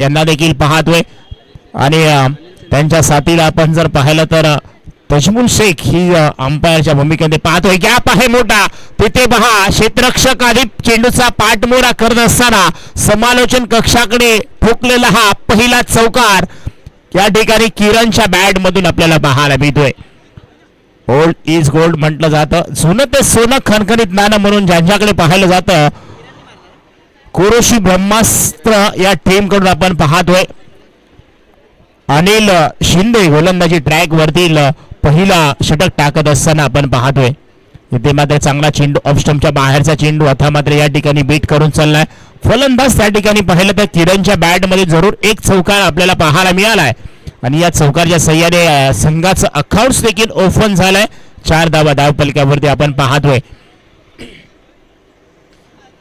यांना देखील पाहतोय आणि त्यांच्या साथीला आपण जर पाहिलं तर तजमुल शेख ही अंपायरच्या भूमिकेमध्ये पाहतोय. गॅप आहे मोठा तिथे पहा, क्षेत्ररक्षक आधी चेंडूचा पाठमोरा करत असताना समालोचन कक्षाकडे ठोकलेला हा पहिला चौकार या ठिकाणी किरणच्या बॅट मधून आपल्याला पाहायला मिळतोय. ओल्ड इज गोल्ड म्हटलं जातं, जुनं ते सोनं खणखणीत नाणं म्हणून ज्यांच्याकडे पाहिलं जातं कुरोशी ब्रह्मास्त्र या टीम कडून आपण पाहतोय. अनिल शिंदे गोलंदाजी ट्रॅक वरती पहिला षटक टाकत असताना आपण पाहतोय. इथे मात्र चांगला चेंडू ऑफ स्टंपच्या बाहेरचा चेंडू आता मात्र या ठिकाणी बीट करून चाललाय. फलंदाज त्या ठिकाणी पाहिलं तर किरणच्या बॅट मध्ये जरूर एक चौकार आपल्याला पाहायला मिळालाय आणि या चौकारच्या सह्याने संघाचं अकाउंट देखील ओपन झालंय. 4 धावा धावपलकावरती आपण पाहतोय.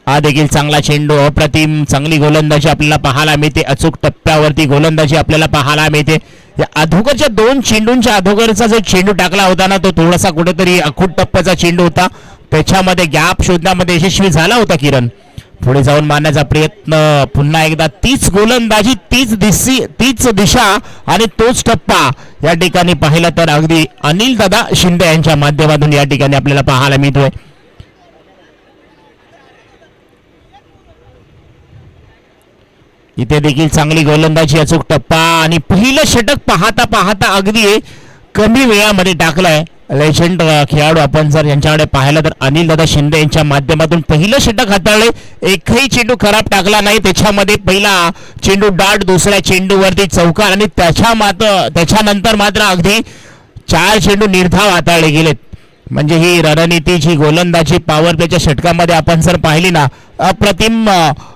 हा देखील चांगला चेंडू, अप्रतिम चांगली गोलंदाजी आपल्याला पाहायला मिळते. अचूक टप्प्यावरती गोलंदाजी आपल्याला पाहायला मिळते. या अधोगरच्या 2 चेंडूंच्या अधोगरचा जो चेंडू टाकला होता ना तो थोडासा कुठेतरी अखूट टप्प्याचा चेंडू होता, त्याच्यामध्ये गॅप शोधण्यामध्ये यशस्वी झाला होता किरण. पुढे जाऊन मारण्याचा प्रयत्न, पुन्हा एकदा तीच गोलंदाजी, तीच दिशा आणि तोच टप्पा या ठिकाणी पाहिलं तर अगदी अनिल दादा शिंदे यांच्या माध्यमातून या ठिकाणी आपल्याला पाहायला मिळतोय. इथे देखील चांगली गोलंदाजी, अचूक टप्पा आणि पहिलं षटक पाहता पाहता अगदी कमी वेळामध्ये टाकलाय. लेजंड खेळाडू आपण जर यांच्याकडे पाहिलं तर अनिल दादा शिंदे यांच्या माध्यमातून पहिलं षटक हाताळले. एकही चेंडू खराब टाकला नाही. त्याच्यामध्ये पहिला चेंडू डाट, दुसऱ्या चेंडूवरती चौकार आणि त्याच्यानंतर मात्र अगदी 4 चेंडू निर्धाव हाताळले गेलेत. म्हणजे ही रणनीतीची गोलंदाजी पॉवर प्लेच्या षटकामध्ये आपण जर पाहिली ना, अप्रतिम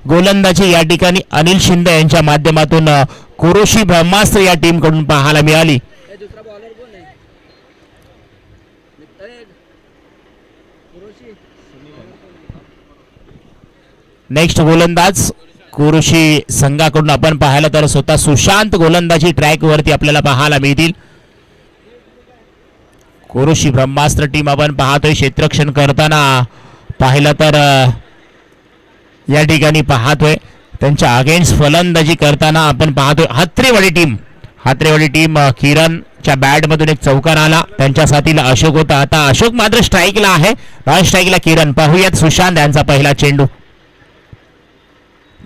गोलंदाजी या ठिकाणी अनिल शिंदे यांच्या माध्यमातून कुरोशी ब्रह्मास्त्र या टीम कडून पाहायला मिळाली. नेक्स्ट गोलंदाज कुरोशी संघाकडून आपण पाहायला तर स्वतः सुशांत गोलंदाजी ट्रॅक वरती आपल्याला पाहायला मिळतील. कुरोशी ब्रह्मास्त्र टीम आपण पाहतोय क्षेत्ररक्षण करताना पाहिलं तर या ठिकाणी पाहतोय त्यांच्या अगेन्स्ट फलंदाजी करताना आपण पाहतोय हात्रेवाडी टीम किरणच्या बॅट मधून एक चौकार आला. त्यांच्या साथीला अशोक होता. आता अशोक मात्र स्ट्राईकला आहे, नॉन स्ट्राईकला किरण. पाहूयात सुशांत यांचा पहिला चेंडू.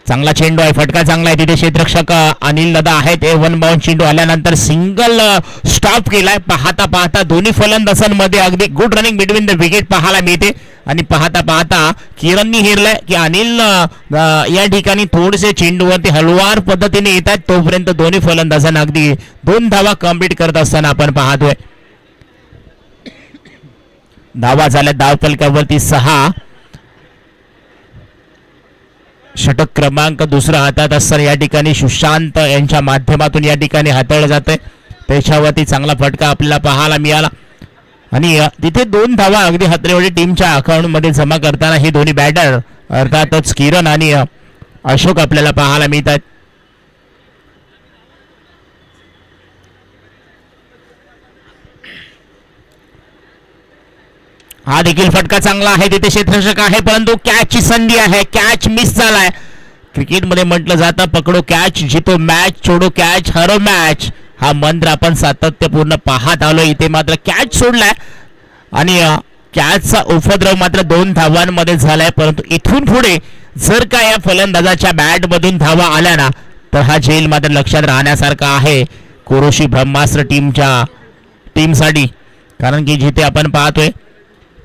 चांगला चेंडू आहे, फटका चांगला आहे. तिथे क्षेत्ररक्षक अनिल दादा आहेत. 1 बाउंड चेंडू आल्यानंतर सिंगल स्टॉप केलाय. पाहता पाहता दोन्ही फलंदाजांमध्ये अगदी good running between the wicket पाहायला मिळते आणि पाहता पाहता किरणनी हेरलाय की अनिल या ठिकाणी थोडेसे चेंडूवरती हळुवार पद्धतीने येत आहेत. तोपर्यंत दोन्ही फलंदाजांना अगदी 2 धावा कंप्लीट करत असताना आपण पाहतोय. धावा झाल्या धावफलकावरती 6. षटक क्रमांक दुसरा हातात असताना या ठिकाणी सुशांत यांच्या माध्यमातून या ठिकाणी हाताळलं जाते. त्याच्यावरती चांगला फटका आपल्याला पाहायला मिळाला आणि तिथे 2 धावा अगदी हात्रेवाडी टीमच्या अकाउंट मध्ये जमा करताना हे दोन्ही बॅटर अर्थातच किरण आणि अशोक आपल्याला पाहायला मिळतात. हा देखील फटका चांगला आहे. तिथे क्षेत्ररक्षक आहे परंतु कॅचची संधी आहे. कॅच मिस झालाय. क्रिकेटमध्ये म्हटलं जातं पकडो कॅच, जितो मॅच, छोडो कॅच, हरो मॅच. हा मंत्र आपण सातत्यपूर्ण पाहत आलो. इथे मात्र कॅच सोडलाय आणि कॅचचा उपद्रव मात्र 2 धावांमध्ये झालाय. परंतु इथून पुढे जर का या फलंदाजाच्या बॅट मधून धावा आल्या ना तर हा झेल मात्र लक्षात राहण्यासारखा आहे कुरोशी ब्रह्मास्त्र टीमसाठी. कारण की जिथे आपण पाहतोय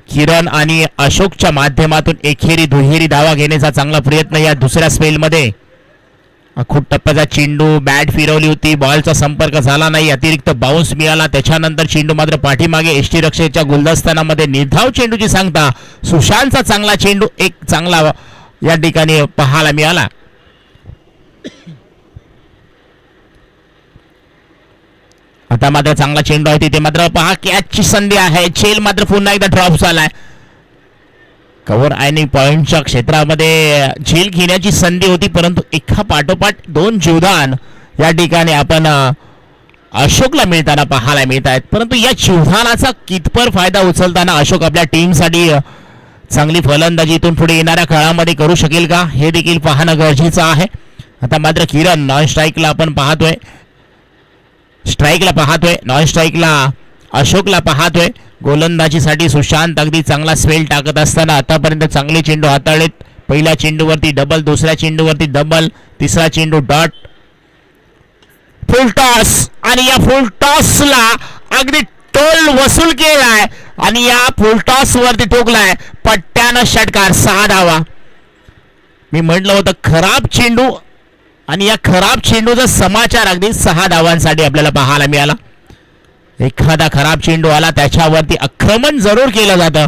किरण आणि अशोकच्या माध्यमातून एकेरी दुहेरी धावा घेण्याचा चांगला प्रयत्न या दुसऱ्या स्पेलमध्ये. खूप टप्प्याचा चेंडू, बॅट फिरवली होती, बॉलचा संपर्क झाला नाही, अतिरिक्त बाउन्स मिळाला. त्याच्यानंतर चेंडू मात्र पाठीमागे एसटी रक्षकाच्या गुलदस्तानामध्ये निर्धाव चेंडूची सांगता सुशांतचा चांगला चेंडू एक चांगला या ठिकाणी पाहायला मिळाला. आता मात्र चांगला चेंडू आहे. तिथे मात्र पहा कॅचची संधी आहे. झेल मात्र पुन्हा एकदा ड्रॉप झालाय. कव्हर आणि पॉइंटच्या क्षेत्रामध्ये झेल घेण्याची संधी होती परंतु एका पाठोपाठ 2 जीवदान या ठिकाणी आपण अशोकला मिळताना पाहायला मिळत आहेत. परंतु या जीवदानाचा कितपर फायदा उचलताना अशोक आपल्या टीमसाठी चांगली फलंदाजी इथून पुढे येणाऱ्या काळामध्ये करू शकेल का हे देखील पाहणं गरजेचं आहे. आता मात्र किरण नॉन स्ट्राईकला आपण पाहतोय, स्ट्राईकला पाहतोय, नॉन स्ट्राईकला अशोकला पाहतोय. गोलंदाजीसाठी सुशांत अगदी चांगला स्पेल टाकत असताना आतापर्यंत चांगले चेंडू हाताळलेत. पहिल्या चेंडूवरती डबल, दुसऱ्या चेंडूवरती डबल, तिसरा चेंडू डॉट, फुल टॉस आणि या फुल टॉसला अगदी टोल वसूल केलाय आणि या फुल टॉस वरती ठोकलाय पट्ट्यानं षटकार. 6 धावा. मी म्हटलं होतं खराब चेंडू आणि या खराब चेंडूचा समाचार अगदी 6 धावांसाठी आपल्याला पाहायला मिळाला. एखादा खराब चेंडू आला त्याच्यावरती आक्रमण जरूर केलं जातं,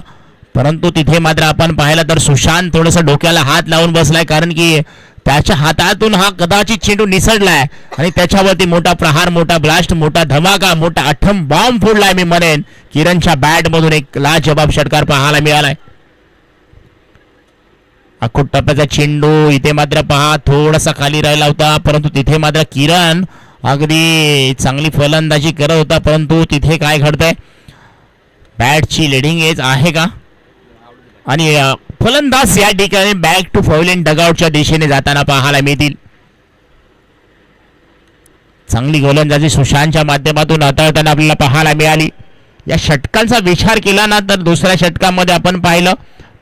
परंतु तिथे मात्र आपण पाहिलं तर सुशांत थोडंसं डोक्याला हात लावून बसलाय, कारण की त्याच्या हातातून हा कदाचित चेंडू निसटलाय आणि त्याच्यावरती मोठा प्रहार, मोठा ब्लास्ट, मोठा धमाका, मोठा अठम बॉम्ब फोडलाय. मी म्हणेन किरणच्या बॅट मधून एक लाजवाब षटकार पाहायला मिळालाय. अखोट टप्प्याचा चेंडू इथे मात्र पहा थोडासा खाली राहिला होता, परंतु तिथे मात्र किरण अगदी चांगली फलंदाजी करत होता, परंतु तिथे काय घडतंय, बॅटची लिडिंग एज आहे का आणि फलंदाज या ठिकाणी बॅक टू फॉइल डगआउटच्या दिशेने जाताना पाहायला मिळतील. चांगली गोलंदाजी सुशांतच्या माध्यमातून हाताळताना आपल्याला पाहायला मिळाली. या षटकांचा विचार केला ना तर दुसऱ्या षटकामध्ये आपण पाहिलं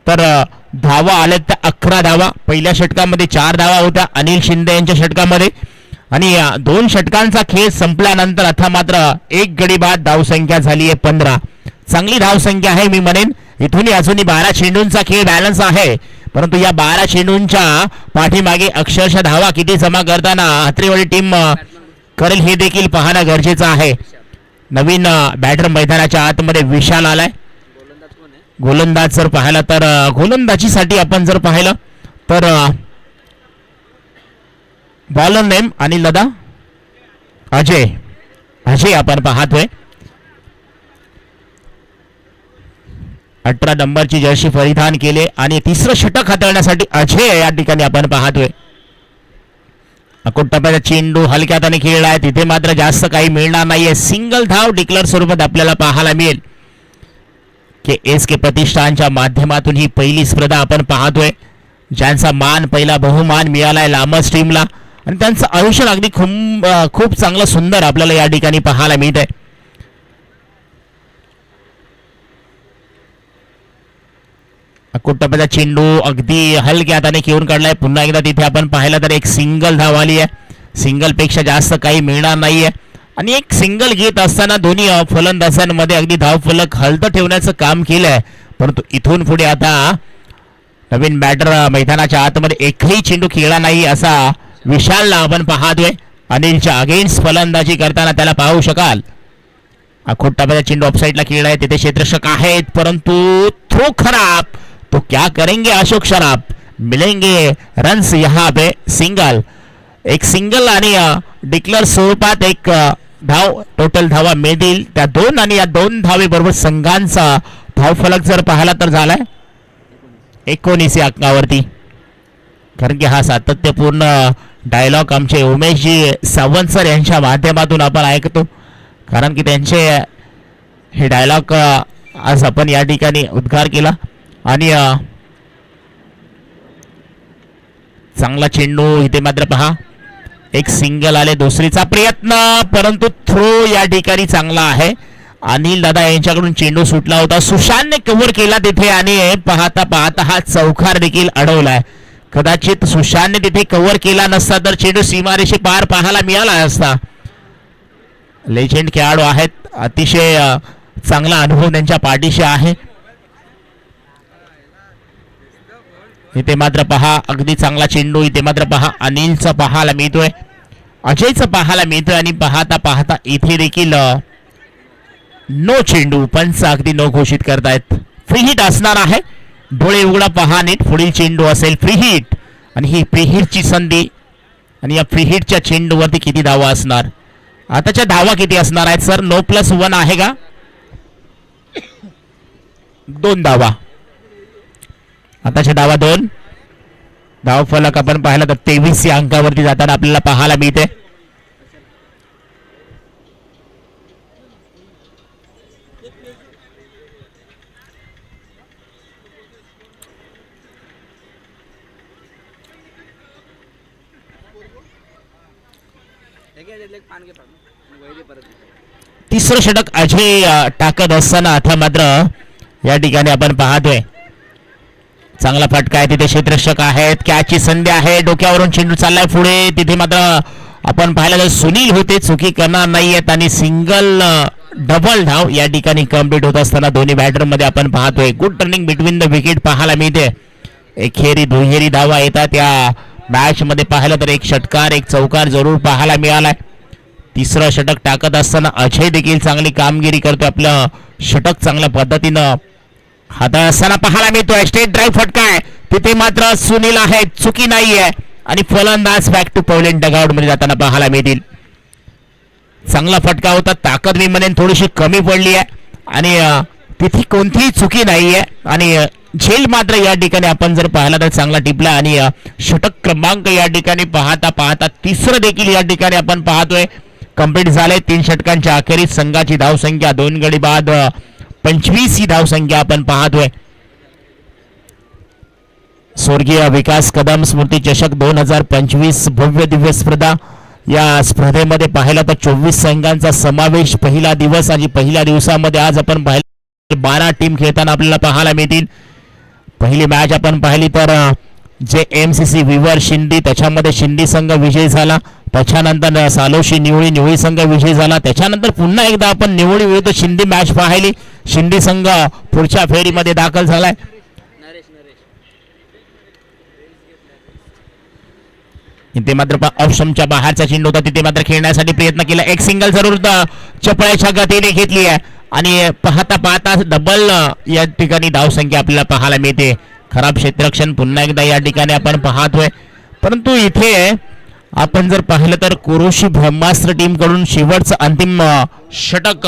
तर धावा आल्या त्या 11 धावा. पहिल्या षटकामध्ये 4 धावा होत्या अनिल शिंदे यांच्या षटकामध्ये आणि 2 षटकांचा खेळ संपल्यानंतर आता मात्र 1 गडी बाद धावसंख्या झाली आहे 15. चांगली धावसंख्या आहे. मी म्हणेन इथूनही अजूनही 12 चेंडूंचा खेळ बॅलन्स आहे, परंतु या 12 चेंडूंच्या पाठीमागे अक्षरशः धावा किती जमा करताना हात्रीवाडी टीम करेल हे देखील पाहणं गरजेचं आहे. नवीन बॅटर मैदानाच्या आतमध्ये विशाल आलाय. गोलंदाज जर पाहिला तर गोलंदाजीसाठी आपण जर पाहिलं तर बॉलर नेम आणि लदा अजय आपण पाहतोय. 18 नंबरची जर्सी परिधान केले आणि तिसरं षटक हाताळण्यासाठी अजय या ठिकाणी आपण पाहतोय. अकोट टप्प्याचा चेंडू हलक्या हाताने खेळलाय, तिथे मात्र जास्त काही मिळणार नाहीये. सिंगल धाव डिक्लेअर स्वरूपात आपल्याला पाहायला मिळेल. के प्रतिष्ठानच्या माध्यमातून ही पहिली स्पर्धा आपण पाहतोय, ज्यांचा मान पहिला बहुमान मिळालाय लामस टीमला आणि त्यांचं आयुष्य अगदी खूप चांगलं सुंदर आपल्याला या ठिकाणी पाहायला मिळत आहे. अकोट टप्प्याचा चेंडू अगदी हलक्या हाताने खेळून काढलाय. पुन्हा एकदा तिथे आपण पाहिलं तर एक सिंगल धाव आली आहे. सिंगल पेक्षा जास्त काही मिळणार नाहीये आणि एक सिंगल घेत असताना दोन्ही फलंदाजांमध्ये अगदी धावफलक हलतं ठेवण्याचं काम केलंय, परंतु इथून पुढे आता नवीन बॅटर मैदानाच्या आतमध्ये एकही चेंडू खेळला नाही असा विशालला आपण पाहतोय. अनिलच्या अगेन्स्ट फलंदाजी करताना त्याला पाहू शकाल. अखोट टप्प्याचा चेंडू ऑफसाईडला खेळलाय, तिथे क्षेत्ररक्षक आहेत, परंतु थ्रो खराब. तो क्या करेंगे अशोक शराब, मिलेंगे रन्स यहाँ पे. सिंगल, एक सिंगल आणि डिक्लेअर स्वरूपात एक धाव, टोटल धावा मिळतील त्या 2 आणि या 2 धावे बरोबर संघांचा धावफलक जर पाहिला तर झालाय 19 या अंकावरती. कारण की हा सातत्यपूर्ण डायलॉग आमचे उमेशजी सावंत सर यांच्या माध्यमातून आपण ऐकतो, कारण की त्यांचे हे डायलॉग आज आपण या ठिकाणी उद्गार केला. आणि चांगला चेंडू इथे मात्र पहा एक सिंगल आले, दुसरीचा प्रयत्न, परंतु थ्रो या ठिकाणी चांगला आहे. अनिल दादा यांच्याकडून चेंडू सुटला होता, सुशांतने कव्हर केला तिथे आणि पाहता पाहता हा चौकार देखील अडवलाय. कदाचित सुशांतने तिथे कव्हर केला नसता तर चेंडू सीमारेषे पार पाहायला मिळाला असता. लेजेंड खेळाडू आहेत, अतिशय चांगला अनुभव त्यांच्या पाठीशी आहे. इथे मात्र पहा अगदी चांगला चेंडू, इथे मात्र पहा अनिलचा पाहायला मिळतोय, अजयचा पाहायला मिळतोय आणि पाहता पाहता इथे देखील नो चेंडू, पंच अगदी नो घोषित करतायत. फ्री हिट असणार आहे, डोळे उघडा पहा नीट, पुढील चेंडू असेल फ्री हिट आणि ही फ्री हिटची संधी आणि या फ्री हिटच्या चेंडूवरती किती धावा असणार, आताच्या धावा किती असणार आहेत सर? 9+1 आहे का? 2 धावा, आताच्या धावा 2. धाव फलक आपण पाहिला तर 23 या अंकावरती जाताना आपल्याला पाहायला मिळते. तिसरं षटक अजय टाकत असताना आता मात्र या ठिकाणी आपण पाहतोय चांगला फटका आहे. तिथे क्षेत्ररक्षक आहेत, कॅचची संधी आहे, डोक्यावरून चेंडू चाललाय पुढे. तिथे मात्र आपण पाहिलं तर सुनील होते, चुकी करणार नाहीयेत आणि सिंगल डबल धाव या ठिकाणी कंप्लीट होत असताना दोन्ही बॅटर मध्ये आपण पाहतोय good turning between the wicket पाहायला मिळते. एकेरी दुहेरी धावा येतात या मॅच मध्ये. पाहिलं तर एक षटकार एक चौकार जरूर पाहायला मिळालाय. तिसरं षटक टाकत असताना अजय देखील चांगली कामगिरी करतोय, आपलं षटक चांगल्या पद्धतीनं हातात असताना पाहायला मिळतोय. स्टेट ड्राईव्ह फटका आहे, तिथे मात्र सुनील आहे, चुकी नाहीये आणि फलंदाज बॅक टू पॉइंट डगआउट मध्ये जाताना पाहायला मिळतील. चांगला फटका होता, ताकद मी म्हणेन थोडीशी कमी पडली आहे आणि तिथे कोणतीही चुकी नाहीये आणि झेल मात्र या ठिकाणी आपण जर पाहिला तर चांगला टिपला आणि षटक क्रमांक या ठिकाणी पाहता पाहता तिसरं देखील या ठिकाणी आपण पाहतोय कंप्लीट झालंय. 3 षटकांच्या अखेरीस संघाची धावसंख्या 2 गडी बाद 25 ही धावसंख्या आपण पाहतोय. स्वर्गीय विकास कदम स्मृती चषक 2025 भव्य दिव्य स्पर्धा. या स्पर्धेमध्ये पाहिलं तर 24 संघांचा समावेश. पहिला दिवस आणि पहिल्या दिवसामध्ये आज आपण पाहिलं 12 टीम खेळताना आपल्याला पाहायला मिळतील. पहिली मॅच आपण पाहिली तर जे MCC विवर शिंदी, त्याच्यामध्ये शिंदी संघ विजयी झाला. त्याच्यानंतर सालोशी निवळी संघ विजयी झाला. त्याच्यानंतर पुन्हा एकदा आपण निवळी विरुद्ध शिंदी मॅच पाहिली. शिंदी संघ पुढच्या फेरीमध्ये दाखल झालाय. इथे मात्र ऑप्शनच्या बाहेरचा चेंडू होता, तिथे मात्र खेळण्यासाठी प्रयत्न केला. एक सिंगल जरूर चपळाच्या गतीने घेतली आहे आणि पाहता पाहता डबल या ठिकाणी धावसंख्या आपल्याला पाहायला मिळते. खराब क्षेत्ररक्षण पुन्हा एकदा या ठिकाणी आपण पाहतोय. परंतु इथे आपण जर पाहिलं तर कुरुशी ब्रह्मास्त्र टीम कडून शेवटचं अंतिम षटक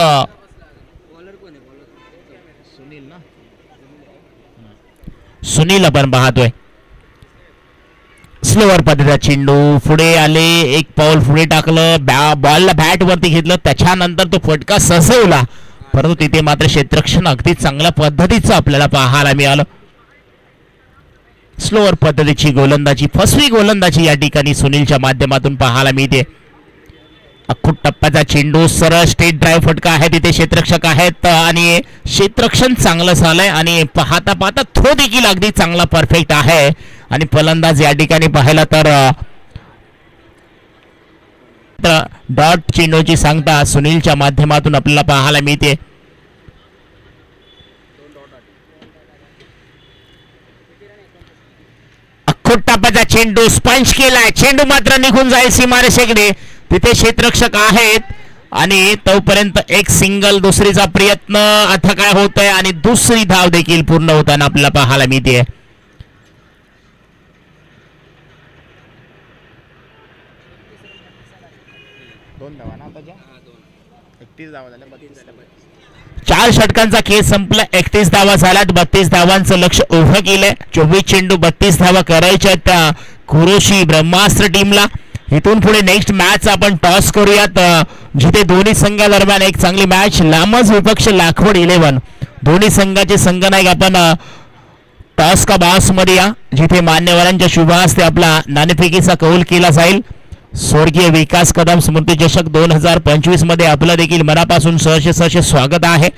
सुनील आपण पाहतोय. स्लोअर पद्धतीचा चेंडू पुढे आले, एक पाऊल पुढे टाकलं, बॉलला बॅट वरती घेतलं, त्याच्यानंतर तो फटका सजवला. परंतु तिथे मात्र क्षेत्ररक्षण अगदी चांगल्या पद्धतीचं आपल्याला पाहायला मिळालं. स्लोअर पद्धतीची गोलंदाजी, फसवी गोलंदाजी या ठिकाणी सुनीलच्या माध्यमातून पाहायला मिळते. अख्खूट टप्प्याचा चेंडू सरळ स्टेट ड्राईव्ह फटका आहे, तिथे क्षेत्ररक्षक आहेत आणि क्षेत्ररक्षण चांगलं झालंय आणि पाहता पाहता थ्रो देखील अगदी चांगला परफेक्ट आहे आणि फलंदाज या ठिकाणी पाहिला तर डॉट चेंडूची सांगता सुनीलच्या माध्यमातून आपल्याला पाहायला मिळते. अख्खूट टप्प्याचा चेंडू स्पंच केलाय, चेंडू मात्र निघून जाईल सीमारेषेकडे. तिथे क्षेत्ररक्षक आहेत आणि तोपर्यंत एक सिंगल, दुसरीचा प्रयत्न आता काय होत आहे आणि दुसरी धाव देखील पूर्ण होताना आपल्याला पाहायला मिळते. चार षटकांचा खेळ संपला, 31 धावा झाल्यात, 32 धावांचं लक्ष उभं केलंय. 24 चेंडू 32 धावा करायच्या त्या कुरुशी ब्रह्मास्त्र टीमला. इथून पुढे नेक्स्ट मॅच आपण टॉस करूयात, जिथे दोन्ही संघादरम्यान एक चांगली मॅच. लांबच विपक्ष लाखवड 11, दोन्ही संघाचे संघनायक आपण टॉस का बास मध्ये या, जिथे मान्यवरांच्या शुभ हस्ते आपला नाणेफेकीचा कौल केला जाईल. स्वर्गीय विकास कदम स्मृती चषक 2025 मध्ये आपलं देखील मनापासून सहर्ष स्वागत आहे.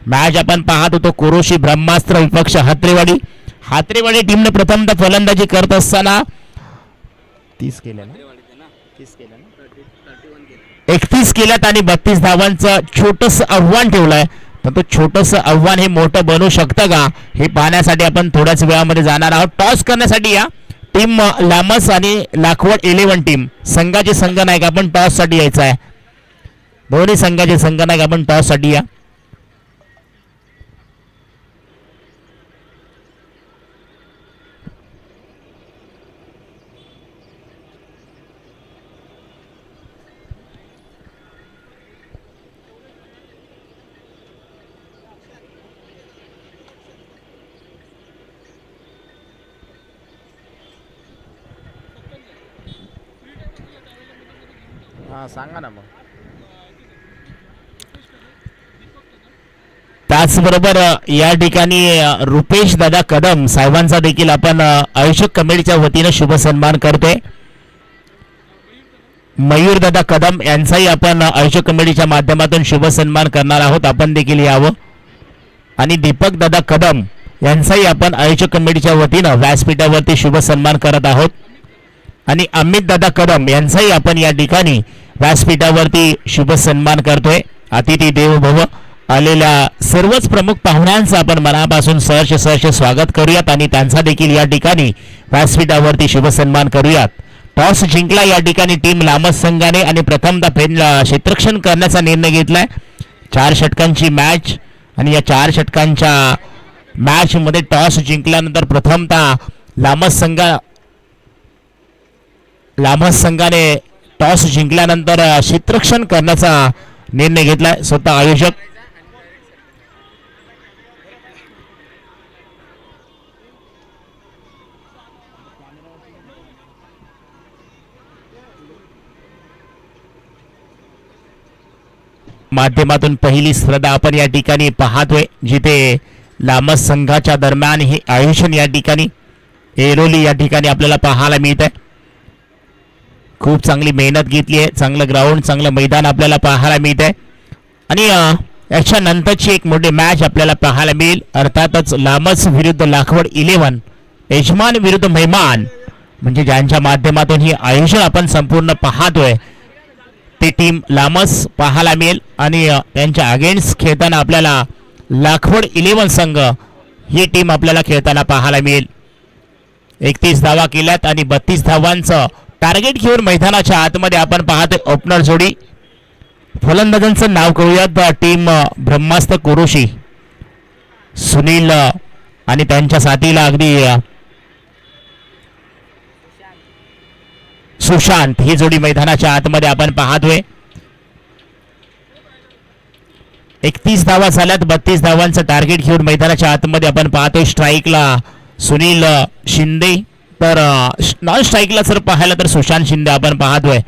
मॅच आपण पाहत होतो कुरुशी ब्रह्मास्त्र विपक्ष हात्रेवाडी टीमने प्रथमतः फलंदाजी करत असताना 31 केल्यात आणि 32 धावांचं छोटस आव्हान ठेवलंय. पण तो छोटस आव्हान हे मोठं बनू शकतं का, हे पाहण्यासाठी आपण थोड्याच वेळामध्ये जाणार आहोत. टॉस करण्यासाठी या टीम लामस आणि लाखवड 11 टीम संघाचे संघनायक आपण टॉस साठी यायचं आहे. दोन्ही संघाचे संघनायक आपण टॉस साठी या. सांगा ना मग. त्याचबरोबर या ठिकाणी रुपेश दादा कदम साहेबांचा देखील आपण आयोजक कमिटीच्या वतीने शुभ सन्मान करतोय. मयूरदादा कदम यांचाही आपण आयोजक कमिटीच्या माध्यमातून शुभ सन्मान करणार आहोत. आपण देखील यावं. आणि दीपक दादा कदम यांचाही आपण आयोजक कमिटीच्या वतीनं व्यासपीठावरती शुभ सन्मान करत आहोत. आणि अमित दादा कदम यांचाही आपण या ठिकाणी व्यासपीठावरती शुभ सन्मान करतोय. अतिथी देवो भव. आलेल्या सर्वच प्रमुख पाहुण्यांचं आपण मनापासून सहर्ष स्वागत करूयात आणि त्यांचा देखील या ठिकाणी व्यासपीठावरती शुभ सन्मान करूयात. टॉस जिंकला या ठिकाणी टीम लामस संघाने आणि प्रथमतः क्षेत्ररक्षण करण्याचा निर्णय घेतलाय. 4 षटकांची मॅच आणि या 4 षटकांच्या मॅच मध्ये टॉस जिंकल्यानंतर प्रथमतः लामस संघाने टॉस जिंकल्यानंतर क्षेत्ररक्षण करण्याचा निर्णय घेतलाय. स्वतः आयोजक माध्यमातून पहिली स्पर्धा आपण या ठिकाणी पाहतोय, जिथे लामस संघाच्या दरम्यान हे आयोजन या ठिकाणी एरोली या ठिकाणी आपल्याला पाहायला मिळत आहे. खूप चांगली मेहनत घेतली आहे. चांगलं ग्राउंड, चांगलं मैदान आपल्याला पाहायला मिळत आहे. आणि याच्या नंतरची एक मोठी मॅच आपल्याला पाहायला मिळेल. अर्थातच लामस विरुद्ध लाखवड 11, यजमान विरुद्ध मेहमान, म्हणजे ज्यांच्या माध्यमातून हे आयोजन आपण संपूर्ण पाहतोय ते टीम लामस पाहायला मिळेल. आणि त्यांच्या अगेन्स्ट खेळताना आपल्याला लाखवड 11 संघ ही टीम आपल्याला खेळताना पाहायला मिळेल. 31 धावा केल्यात आणि 32 धावांचं टार्गेट घेऊन मैदानाच्या आतमध्ये आपण पाहतोय ओपनर जोडी. फलंदाजांचं नाव करूयात. टीम ब्रह्मास्त्र कुरुशी सुनील आणि त्यांच्या साथीला अगदी सुशांत ही जोडी मैदानाच्या आतमध्ये आपण पाहतोय. 31 धावा झाल्यात. 32 धावांचं टार्गेट घेऊन मैदानाच्या आतमध्ये आपण पाहतोय. स्ट्राईकला सुनील शिंदे, तर नॉन स्ट्राईकला जर पाहायला तर सुशांत शिंदे आपण पाहतोय.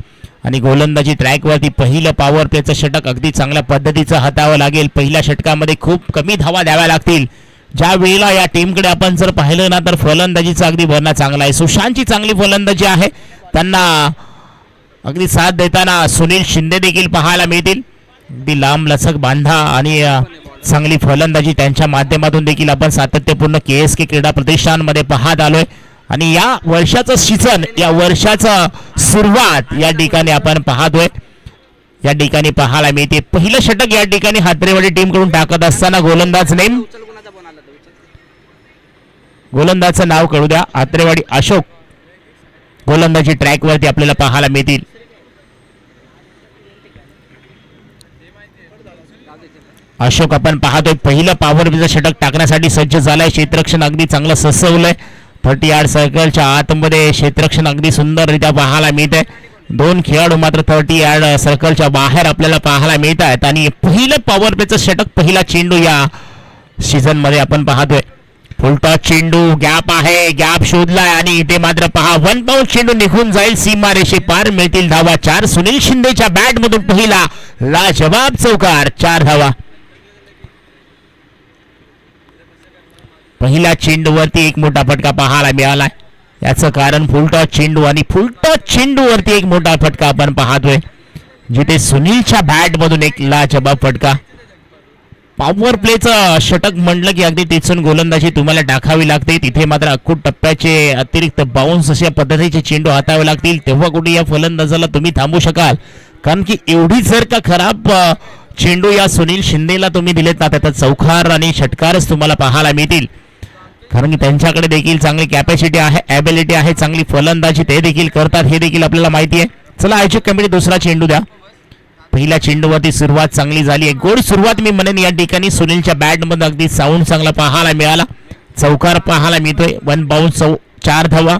आणि गोलंदाजी ट्रॅकवरती पहिलं पॉवर प्लेचं षटक अगदी चांगल्या पद्धतीचं हातावं लागेल. पहिल्या षटकामध्ये खूप कमी धावा द्याव्या लागतील. ज्या वेळेला या टीमकडे आपण जर पाहिलं ना तर फलंदाजीचा अगदी भरणा चांगला आहे. सुशांतची चांगली फलंदाजी आहे. त्यांना अगदी साथ देताना सुनील शिंदे देखील पाहायला मिळतील. अगदी लांब लचक बांधा आणि चांगली फलंदाजी त्यांच्या माध्यमातून देखील आपण सातत्यपूर्ण KSK क्रीडा प्रतिष्ठानमध्ये पाहत आलोय. आणि या वर्षाचं सीझन, या वर्षाचं सुरुवात या ठिकाणी आपण पाहतोय. या ठिकाणी पाहायला मिळते पहिलं षटक या ठिकाणी हातरेवाडी टीम कडून टाकत असताना गोलंदाजचं नाव कळू द्या. हातरेवाडी अशोक गोलंदाजी ट्रॅक वरती आपल्याला पाहायला मिळतील. अशोक आपण पाहतोय पहिलं पॉवर प्लेचं षटक टाकण्यासाठी सज्ज झालाय. क्षेत्ररक्षण अगदी चांगलं सजवलंय. 30 यार्ड सर्कलच्या आतमध्ये क्षेत्ररक्षण अगदी सुंदररित्या पाहायला मिळत आहे. 2 खेळाडू मात्र 30 यार्ड सर्कलच्या बाहेर आपल्याला पाहायला मिळत आहेत. आणि पहिलं पॉवर प्लेचं षटक, पहिला चेंडू या सीझन मध्ये आपण पाहतोय. फुलटॉस चेंडू, गॅप आहे, गॅप शोधलाय आणि इथे मात्र पहा 1 बाउंस चेंडू निघून जाईल. सीमारेषे पार मिळतील धावा 4. सुनील शिंदेच्या बॅट मधून पहिला लाजवाब चौकार, 4 धावा. पहिल्या चेंडूवरती एक मोठा फटका पाहायला मिळाला. याचं कारण फुलटॉस चेंडू आणि फुलटॉस चेंडूवरती एक मोठा फटका आपण पाहतोय, जिथे सुनीलच्या बॅट मधून एक लाजवाब फटका. पॉवर प्लेचं षटक म्हटलं की अगदी तिथून गोलंदाजी तुम्हाला टाकावी लागते. तिथे मात्र अख्खूट टप्प्याचे अतिरिक्त बाउन्स अशा पद्धतीचे चेंडू हातावे लागतील. तेव्हा कुठे या फलंदाजाला तुम्ही थांबू शकाल, कारण की एवढी जर का खराब चेंडू या सुनील शिंदेला तुम्ही दिलेत ना, त्याचा चौकार आणि षटकारच तुम्हाला पाहायला मिळतील. कारण की त्यांच्याकडे देखील चांगली कॅपॅसिटी आहे, ॲबिलिटी आहे, चांगली फलंदाजी ते देखील करतात, हे देखील आपल्याला माहिती आहे. चला आयोजक कमिटी दुसरा चेंडू द्या. पहिल्या चेंडूवरती सुरुवात चांगली झाली आहे, गोड सुरुवात मी म्हणेन. या ठिकाणी सुनीलच्या बॅटमध्ये अगदी साऊंड चांगला पाहायला मिळाला, चौकार पाहायला मिळतोय. 1 बाउन्स 4 धावा.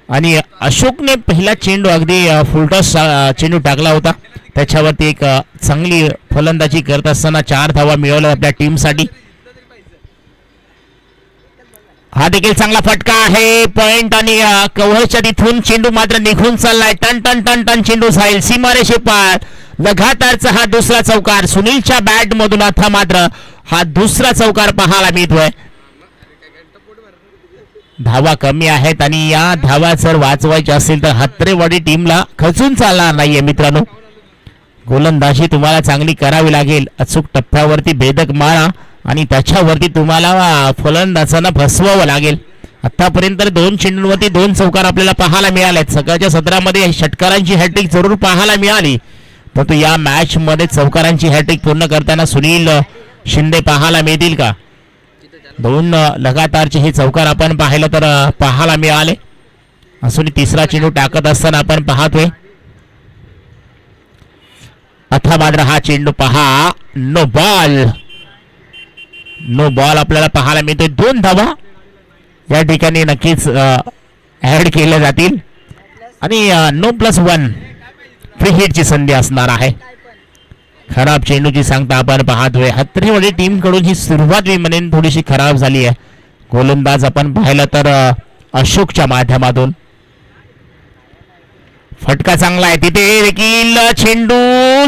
आणि अशोकने पहिला चेंडू अगदी फुलटॉस चेंडू टाकला होता, त्याच्यावरती एक चांगली फलंदाजी करत असताना 4 धावा मिळवल्या आपल्या टीमसाठी. हा देखील चांगला फटका आहे, पॉइंट. आणि कव्हरच्या तिथून चेंडू मात्र निघून चाललाय. टन टन टन टन चेंडू जाईल सीमारेषे पार. लगातारचा हा दुसरा चौकार सुनीलच्या बॅट मधून. आता मात्र हा दुसरा चौकार पाहायला मिळतोय. धावा कमी आहेत आणि या धावा जर वाचवायच्या असतील तर हत्रेवाडी टीमला खचून चालणार नाहीये मित्रांनो. गोलंदाजी तुम्हाला चांगली करावी लागेल. अचूक टप्प्यावरती भेदक मारा आणि त्याच्यावरती तुम्हाला फलंदाजांना फसवावं लागेल. आतापर्यंत 2 चेंडूंवरती 2 चौकार आपल्याला पाहायला मिळालेत. सकाळच्या सत्रामध्ये षटकारांची हॅट्रिक जरूर पाहायला मिळाली, परंतु या मॅच मध्ये चौकारांची हॅट्रिक पूर्ण करताना सुनील शिंदे पाहायला मिळतील का? 2 लगातारचे हे चौकार आपण पाहिलं तर पाहायला मिळाले. असून तिसरा चेंडू टाकत असताना आपण पाहतोय. अथा मात्र हा चेंडू पहा, नो बॉल. नो बॉल आपल्याला पाहायला मिळतोय. 2 धावा या ठिकाणी नक्कीच ऍड केल्या जातील आणि नो +1 फ्री हिटची संधी असणार आहे. खराब चेंडूची सांगता आपण पाहतोय. हत्रेवाडी टीम कडून ही सुरुवात मी म्हणेन थोडीशी खराब झाली आहे. गोलंदाज आपण पाहिलं तर अशोकच्या माध्यमातून फटका चांगला आहे. तिथे देखील चेंडू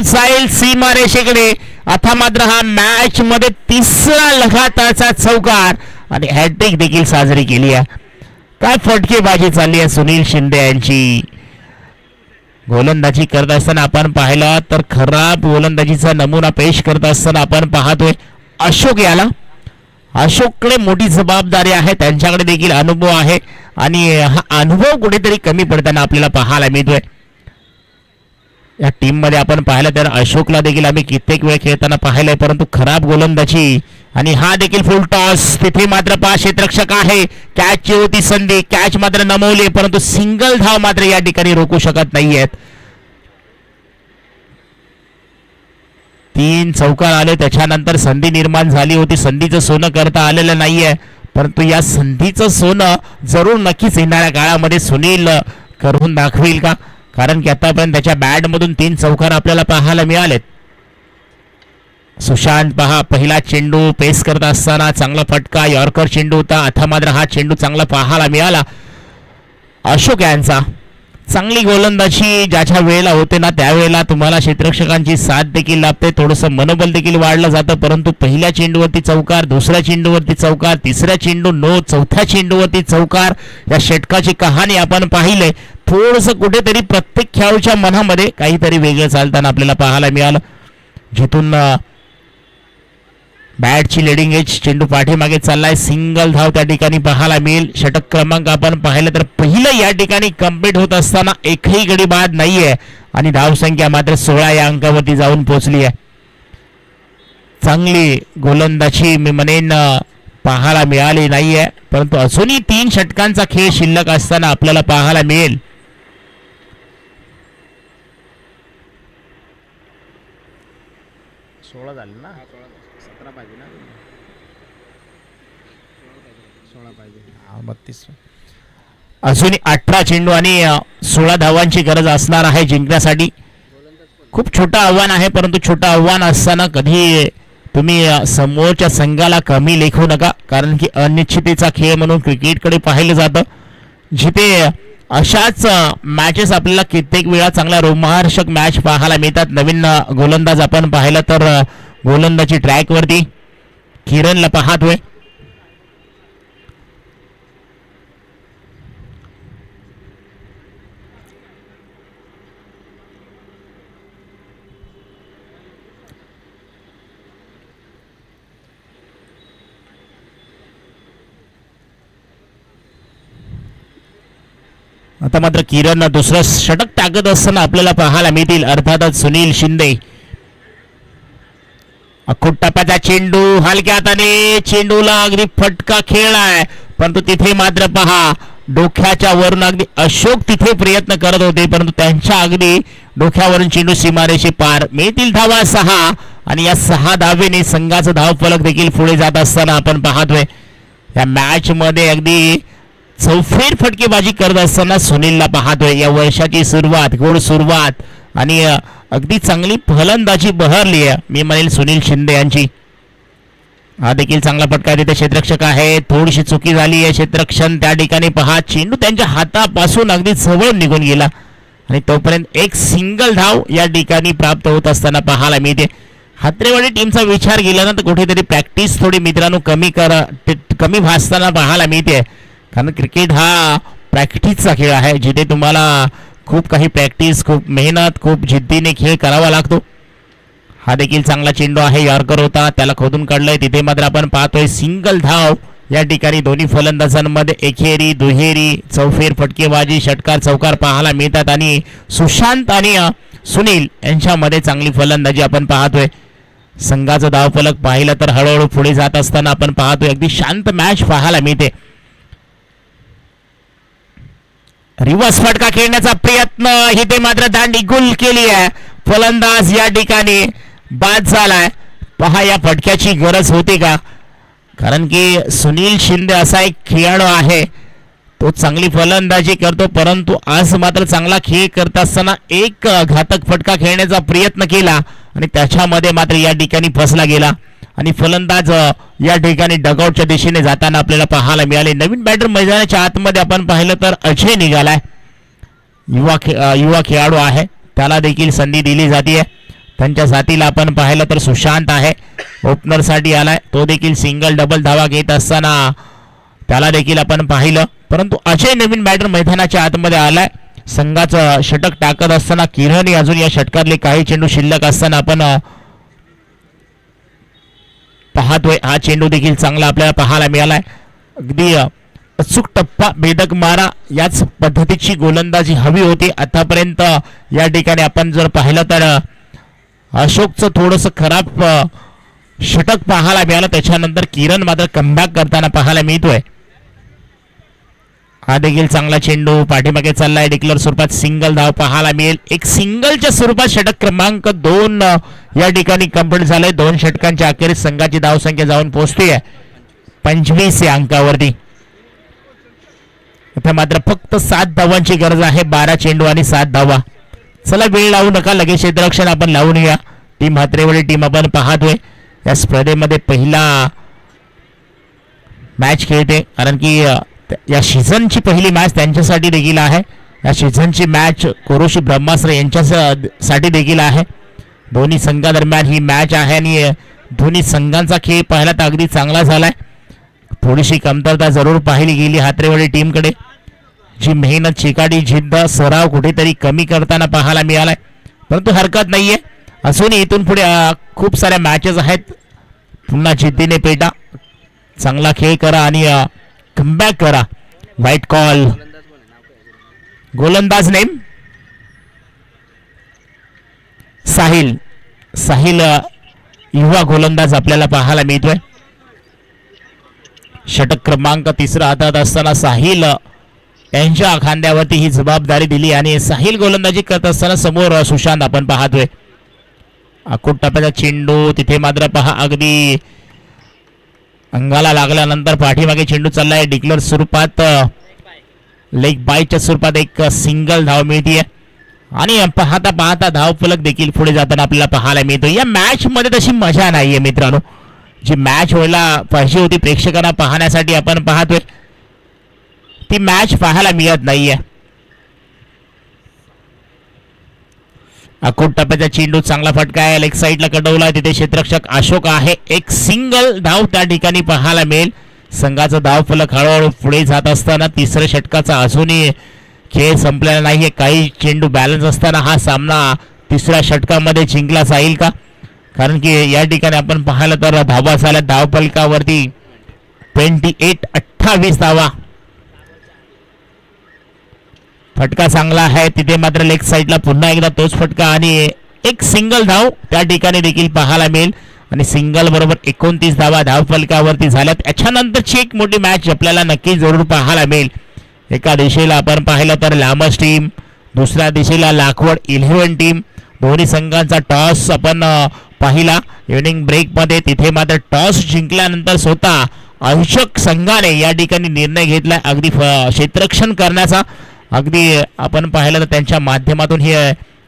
जाईल सीमारेषेकडे. आता मात्र हा मॅच मध्ये 3रा लगातारचा चौकार आणि हॅट्रिक देखील साजरी केली आहे. काय फटकेबाजी चालली आहे सुनील शिंदे यांची. गोलंदाजी करत असताना आपण पाहिलं तर खराब गोलंदाजीचा नमुना पेश करत असताना आपण पाहतोय अशोक याला. अशोककडे मोठी जबाबदारी आहे, त्यांच्याकडे देखील अनुभव आहे आणि हा अनुभव कुठेतरी कमी पडताना आपल्याला पाहायला मिळतोय. या टीम मध्ये आपण पाहिलं तर अशोकला देखील आम्ही कित्येक वेळ खेळताना पाहिलंय, परंतु खराब गोलंदाजी आणि हा देखील फुल टॉस. तिथे मात्र 5 क्षेत्ररक्षक आहे. कॅचची होती संधी, कॅच मात्र नमवली, परंतु सिंगल धाव मात्र या ठिकाणी रोखू शकत नाहीयेत. 3 चौकार आले, त्याच्यानंतर संधी निर्माण झाली होती. संधीचं सोनं करता आलेलं नाहीये, परंतु या संधीचं सोनं जरूर नक्कीच येणाऱ्या काळामध्ये सुनील करून दाखवेल का? कारण की आतापर्यंत त्याच्या बॅट मधून 3 चौकार आपल्याला पाहायला मिळालेत. सुशांत पहा, पहिला चेंडू पेस करत असताना चांगला फटका, यॉर्कर चेंडू होता. आता मात्र हा चेंडू चांगला पाहायला मिळाला अशोक यांचा. चांगली गोलंदाजी ज्याच्या वेळेला होते ना त्यावेळेला तुम्हाला क्षेत्ररक्षकांची साथ देखील लाभते, थोडंसं मनोबल देखील वाढलं जातं. परंतु पहिल्या चेंडूवरती चौकार, दुसऱ्या चेंडूवरती चौकार, तिसऱ्या चेंडू नो, चौथ्या चेंडूवरती चौकार. या षटकाची कहाणी आपण पाहिलंय. थोडंसं कुठेतरी प्रत्येक खेळाडूच्या मनामध्ये काहीतरी वेगळं चालताना आपल्याला पाहायला मिळालं. जिथून बॅटची लिडिंग एज, चेंडू पाठीमागे चाललाय, सिंगल धाव त्या ठिकाणी पाहायला मिळेल. षटक क्रमांक आपण पाहिलं तर पहिलं या ठिकाणी कंप्लीट होत असताना एकही गडी बाद नाहीये आणि धावसंख्या मात्र 16 या अंकावरती जाऊन पोहोचली आहे. चांगली गोलंदाजी मी म्हणेन पाहायला मिळाली नाहीये, परंतु अजूनही 3 षटकांचा खेळ शिल्लक असताना आपल्याला पाहायला मिळेल. अजून 18 चेंडू आणि 16 धावांची गरज असणार आहे जिंकण्यासाठी. खूप छोटं आव्हान आहे, परंतु छोटं आव्हान असताना कधी तुम्ही समोरच्या संघाला कमी लेखू नका, कारण की अनिश्चिततेचा खेळ म्हणून क्रिकेटकडे पाहिलं जातं. जिथे अशाच मॅचेस आपल्याला कित्येक वेळा चांगला रोमहर्षक मॅच पाहायला मिळतात. नवीन गोलंदाज आपण पाहिलं तर गोलंदाजी ट्रॅकवरती किरणला पाहतोय. आता मात्र किरण दुसरं षटक टाकत असताना आपल्याला पाहायला मिळतील. अर्थातच सुनील शिंदे. अखूट टप्प्याचा चेंडू हलक्या हाताने चेंडूला अगदी फटका खेळलाय, परंतु तिथे मात्र पहा डोक्याच्या वरून अगदी अशोक तिथे प्रयत्न करत होते, परंतु त्यांच्या अगदी डोक्यावरून चेंडू सीमारेषे पार. मिळतील धावा 6 आणि या 6 धावेने संघाचा धावफलक देखील पुढे जात असताना आपण पाहतोय. या मॅच मध्ये अगदी चौफेर फटकेबाजी करत असताना सुनीलला पाहतोय. या वर्षाची सुरुवात, गोड सुरुवात आणि अगदी चांगली फलंदाजी बहरली आहे मी म्हणेल सुनील शिंदे यांची. हा देखील चांगला फटका देते क्षेत्ररक्षक आहे. थोडीशी चुकी झाली आहे क्षेत्ररक्षण त्या ठिकाणी. पहा चेंडू त्यांच्या हातापासून अगदी जवळ निघून गेला आणि तोपर्यंत एक सिंगल धाव या ठिकाणी प्राप्त होत असताना पाहायला मिळते. हत्रेवाडी टीमचा विचार केला ना तर कुठेतरी प्रॅक्टिस थोडी मित्रांनो कमी भासताना पाहायला मिळते. कारण क्रिकेट हा प्रॅक्टिसचा खेळ आहे, जिथे तुम्हाला खूप काही प्रॅक्टिस, खूप मेहनत, खूप जिद्दीने खेळ करावा लागतो. हा देखील चांगला चेंडू आहे, यॉर्कर होता, त्याला खोदून काढलंय. तिथे मात्र आपण पाहतोय सिंगल धाव या ठिकाणी दोन्ही फलंदाजांमध्ये एकेरी, दुहेरी, चौफेर, फटकेबाजी, षटकार, चौकार पाहायला मिळतात. आणि सुशांत आणि सुनील यांच्यामध्ये चांगली फलंदाजी आपण पाहतोय. संघाचा धावफलक पाहिलं तर हळूहळू पुढे जात असताना आपण पाहतोय. अगदी शांत मॅच पाहायला मिळते. रिव्हर्स फटका खेळण्याचा प्रयत्न, इथे मात्र दांडी गुल केली आहे. फलंदाज या ठिकाणी बाद झालाय. पहा या फटक्याची गरज होती का? कारण की सुनील शिंदे असा एक खेळाडू आहे, तो चांगली फलंदाजी करतो, परंतु आज मात्र चांगला खेळ करत असताना एक घातक फटका खेळण्याचा प्रयत्न केला आणि त्याच्यामध्ये मात्र या ठिकाणी फसला गेला. आणि फलंदाज या ठिकाणी डगआउटच्या दिशेने जाताना आपल्याला पाहायला मिळाले. नवीन बॅटर मैदानाच्या आतमध्ये आपण पाहिलं तर अजय निघालाय. युवा खेळाडू आहे, त्याला देखील संधी दिली जाते. त्यांच्या साथीला आपण पाहिलं तर सुशांत आहे, ओपनरसाठी आलाय. तो देखील सिंगल डबल धावा घेत असताना त्याला देखील आपण पाहिलं. परंतु अजय नवीन बॅटर मैदानाच्या आतमध्ये आलाय. संघाचं षटक टाकत असताना किरण अजून या षटकातले काही चेंडू शिल्लक असताना आपण पाहतोय. हा चेंडू देखील चांगला आपल्याला पाहायला मिळालाय. अगदी अचूक टप्पा, भेदक मारा, याच पद्धतीची गोलंदाजी हवी होती आतापर्यंत. या ठिकाणी आपण जर पाहिलं तर अशोकचं थोडंसं खराब षटक पाहायला मिळालं. त्याच्यानंतर किरण मात्र कमबॅक करताना पाहायला मिळतोय. हा देखील चांगला चेंडू पाठीमागे चाललाय. डिक्लेअर स्वरूपात सिंगल धाव पाहायला मिळेल. एक सिंगलच्या स्वरूपात षटक क्रमांक 2 या ठिकाणी कंप्लीट झालंय. 2 षटकांच्या अखेरीस संघाची धावसंख्या जाऊन पोहोचते 25 या अंकावरती. इथे मात्र फक्त 7 धावांची गरज आहे. 12 चेंडू आणि 7 धावा. चला वेळ लावू नका, लगेच क्षेत्ररक्षण आपण लावून या. टीम हातरेवाडी टीम आपण पाहतोय या स्पर्धेमध्ये पहिला मॅच खेळते, कारण की या सीझनची पहिली मॅच त्यांच्यासाठी देखील आहे. या सीझनची मॅच कोरोशी ब्रह्मास्त्र यांच्यासाठी देखील आहे. दोन्ही संघादरम्यान ही मॅच आहे आणि दोन्ही संघांचा खेळ पाहिला तर अगदी चांगला झालाय. थोडीशी कमतरता जरूर पाहिली गेली हातरेवाडी टीमकडे. जी मेहनत, चिकाटी, जिद्द, सराव कुठेतरी कमी करताना पाहायला मिळालाय, परंतु हरकत नाहीये. असून इथून पुढे खूप साऱ्या मॅचेस आहेत. पुन्हा जिद्दीने पेटा, चांगला खेळ करा आणि कमबॅक करा. White call. गोलंदाज नेम साहिल. साहिल युवा गोलंदाज आपल्याला पाहायला मिळतोय. षटक क्रमांक 3 हातात असताना साहिल यांच्या खांद्यावरती ही जबाबदारी दिली आणि साहिल गोलंदाजी करत असताना समोर सुशांत आपण पाहतोय. आकुट टप्प्याचा चेंडू, तिथे मात्र पहा अगदी अंगाला लागल्यानंतर पाठीमागे चेंडू चाललाय. डिक्लेअर स्वरूपात, लेग बायच्या स्वरूपात एक सिंगल धाव मिळतीये आणि पाहता पाहता धाव फलक देखील पुढे जाताना आपल्याला पाहायला मिळतो. या मॅच मध्ये तशी मजा नाहीये मित्रांनो, जी मॅच व्हायला पाहिजे होती प्रेक्षकांना पाहण्यासाठी आपण पाहतोय, ती मॅच पाहायला मिळत नाहीये. आकुट टप्प्याचा चेंडू, चांगला फटका आहे, लेग साईडला कडवला. तिथे क्षेत्ररक्षक अशोक आहे. एक सिंगल धाव त्या ठिकाणी पाहायला मिळेल. संघाचा धाव फलक हळूहळू पुढे जात असताना 3ऱ्या षटकाचा अजूनही खेळ संपलेला नाहीये. काही चेंडू बॅलन्स असताना हा सामना 3ऱ्या षटकामध्ये जिंकला जाईल का? कारण की या ठिकाणी आपण पाहिलं तर धावा झाल्या धाव फलकावरती 28 धावा. फटका चांगला आहे. तिथे मात्र लेग साईडला पुन्हा एकदा तोच फटका आणि एक सिंगल धाव त्या ठिकाणी देखील पाहायला मिळेल. आणि सिंगल बरोबर 29 धावा धाव फलकावरती झाल्यात. याच्यानंतरची एक मोठी मॅच आपल्याला नक्की जरूर पाहायला मिळेल. एका दिशेला आपण पाहिलं तर लामस टीम, दुसऱ्या दिशेला लाखवड 11 टीम. दोन्ही संघांचा टॉस आपण पाहिला इव्हनिंग ब्रेकमध्ये. तिथे मात्र टॉस जिंकल्यानंतर स्वतः अशोक संघाने या ठिकाणी निर्णय घेतला अगदी क्षेत्ररक्षण करण्याचा. अगदी आपण पाहिलं तर त्यांच्या माध्यमातून हे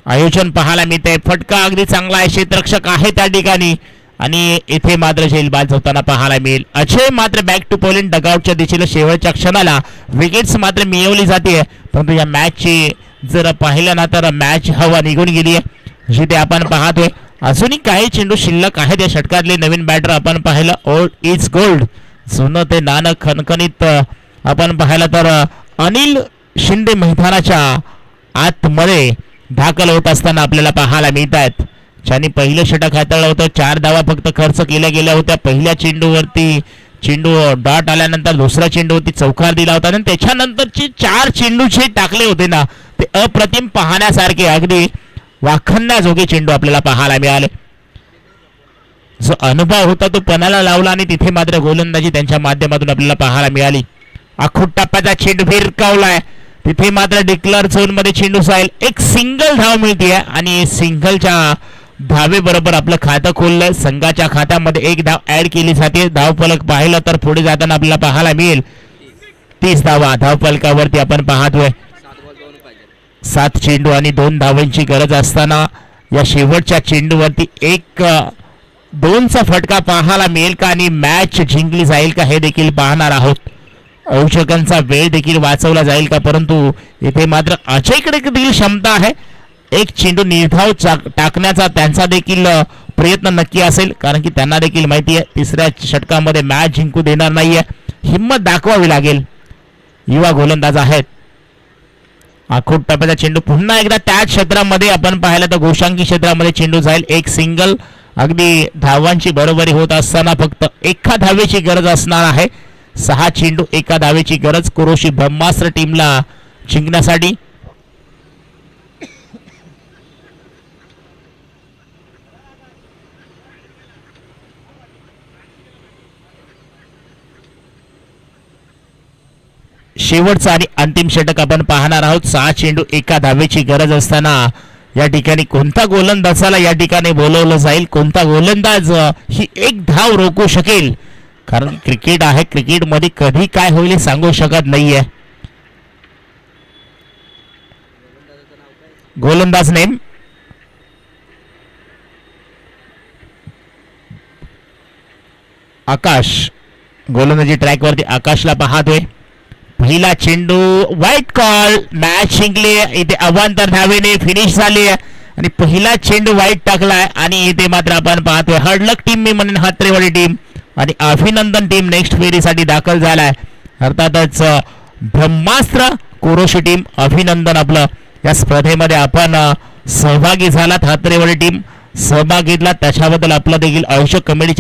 आयोजन पाहायला मिळते. फटका अगदी चांगला आहे, क्षेत्ररक्षक आहे त्या ठिकाणी आणि इथे मात्र झेलबाज होताना पाहायला मिळेल. अजय मात्र बॅक टू पोलिंग डगआउटच्या दिशेला शेवटच्या क्षणाला विकेट्स मात्र मिळवली जाते. परंतु या मॅचची जर पाहिलं ना तर मॅच हवा निघून गेली आहे, जिथे आपण पाहतोय अजूनही काही चेंडू शिल्लक आहेत. या षटकातले नवीन बॅटर आपण पाहिलं ओल्ड इज गोल्ड, जुनं ते नाणं खणखणीत आपण पाहायला तर अनिल शिंदे मैदानाच्या आतमध्ये दाखल होत असताना आपल्याला पाहायला मिळत आहेत. ज्यांनी पहिलं षटक हाताळलं होतं, 4 धावा फक्त खर्च केल्या गेल्या होत्या. पहिल्या चेंडूवरती चेंडू डॉट आल्यानंतर दुसऱ्या चेंडूवरती चौकार दिला होता आणि त्याच्यानंतरचे 4 चेंडू जे टाकले होते ना ते अप्रतिम पाहण्यासारखे, अगदी वाखण्याजोगे चेंडू आपल्याला पाहायला मिळाले. जो अनुभव होता तो पणाला लावला आणि तिथे मात्र गोलंदाजी त्यांच्या माध्यमातून आपल्याला पाहायला मिळाली. आखूट टप्प्याचा चेंडू भिरकावलाय, तिथे मात्र डिक्लेअर झोन मध्ये चेंडू जाईल. एक सिंगल धाव मिळते आणि सिंगलच्या धावेबरोबर आपलं खातं खोललंय. संघाच्या खात्यामध्ये एक धाव ऍड केली जाते. धावफलक पाहिलं तर पुढे जाताना आपल्याला पाहायला मिळेल 30 धावा धावफलकावरती आपण पाहतोय. 7 चेंडू आणि 2 धावांची गरज असताना या शेवटच्या चेंडूवरती 1-2चा फटका पाहायला मिळेल का आणि मॅच जिंकली जाईल का हे देखील पाहणार आहोत. औषधांचा वेळ देखील वाचवला जाईल का, परंतु इथे मात्र अजयकडे देखील क्षमता आहे. एक चेंडू निर्धाव टाकण्याचा त्यांचा देखील प्रयत्न नक्की असेल, कारण की त्यांना देखील माहिती आहे तिसऱ्या षटकामध्ये मॅच जिंकू देणार नाहीये. हिम्मत दाखवावी लागेल. युवा गोलंदाज आहेत. आखूट टप्प्याचा चेंडू पुन्हा एकदा त्याच क्षेत्रामध्ये आपण पाहिलं तर गोशांकी क्षेत्रामध्ये चेंडू जाईल. एक सिंगल, अगदी धावांची बरोबरी होत असताना फक्त एका धावेची गरज असणार आहे. 6 चेंडू 1 धावेची गरज कुरोशी ब्रह्मास्त्र टीमला जिंकण्यासाठी. शेवटचा आणि अंतिम षटक आपण पाहणार आहोत. 6 चेंडू 1 धावेची गरज असताना या ठिकाणी कोणता गोलंदाजाला या ठिकाणी बोलवलं जाईल, कोणता गोलंदाज ही एक धाव रोखू शकेल, कारण क्रिकेट आहे. क्रिकेटमध्ये कधी काय होईल हे सांगू शकत नाहीये. गोलंदाज नेम आकाश. गोलंदाजी ट्रॅकवरती आकाशला पाहतोय. पहिला चेंडू वाईट कॉल, मॅच जिंकली. इथे अवांतर धावेने फिनिश झाली आणि पहिला चेंडू वाईट टाकलाय आणि इथे मात्र आपण पाहतोय हडलक टीम मी म्हणेन हात्रेवाडी टीम आणि अभिनंदन टीम नेक्स्ट फेरीसाठी दाखल झालाय. अर्थातच ब्रह्मास्त्र कोरोशी टीम अभिनंदन, आपलं या स्पर्धेमध्ये आपण सहभागी झालात. हात्रेवाडी टीम सहभाग घेतला त्याच्याबद्दल आपलं देखील आयोजक कमिटीच्या